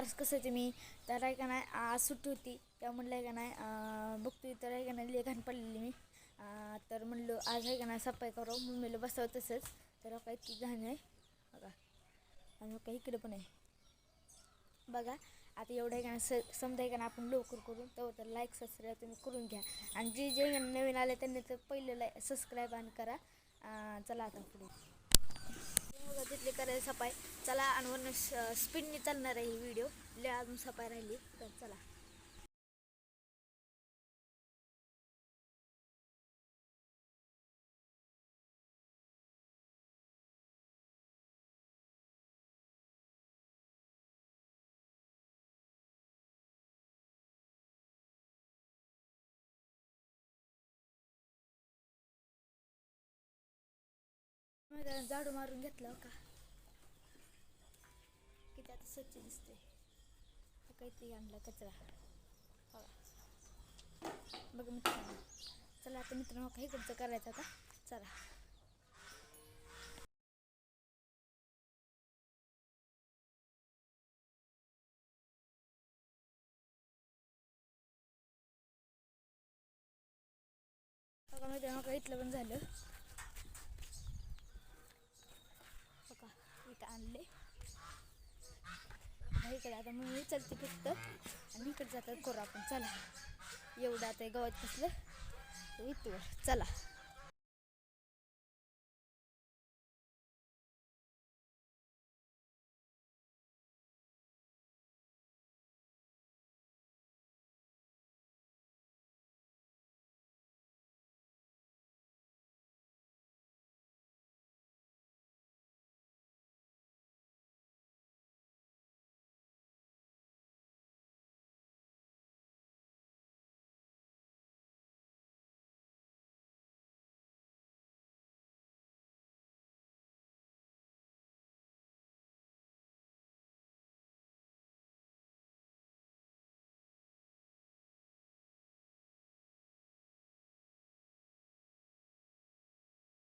आज कसं ते मी तर आहे का नाही आज सुट्टी होती तेव्हा म्हणलं आहे का नाही बघतोय तर आहे का नाही लेखन पडलेली मी तर म्हणलं आज आहे का नाही सफाई करू मम्मीला बसावं तसंच तर काही ती घाण आहे बघा आणि काही इकडे पण आहे बघा आता एवढं आहे का नाही समजा आहे का ना आपण लवकर करून तर लाईक सबस्क्राईब तुम्ही करून घ्या आणि जे नवीन आले त्यांनी तर पहिलं सबस्क्राईब आणि करा चला आता पुढे बघा तिथली करायला सफाई चला आणि वरून स्पीडने चालणार आहे ही व्हिडिओ ले अजून सफाई राहिली तर चला झाडू मारून घेतलं का किती आता स्वच्छ दिसते काहीतरी आणलं कचरा बघा मित्रांनो चला आता मित्रांनो काही इकडचं करायचं आता चला बघा मित्रांनो काही इथलं पण झालं बघा इथं आणले इकडे आता मग चलते फक्त आणि इकडे जातात करू आपण चला एवढं आता गवत कसलं इथवर चला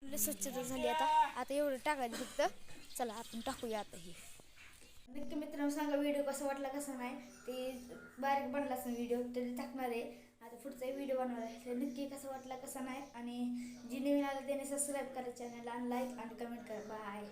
स्वच्छता झाली आता एवढं टाकायचं फक्त चला आपण टाकूया आता हे नक्की मित्रांनो सांगा व्हिडिओ कसा वाटला कसा नाही ते बारीक बनलाच नाही व्हिडिओ तरी टाकणार आहे आता पुढचा व्हिडिओ बनवणार आहे तर नक्की कसा वाटला कसा नाही आणि जी नवीन आलं त्याने सबस्क्राईब करा चॅनलला आणि लाईक आणि कमेंट करा बाय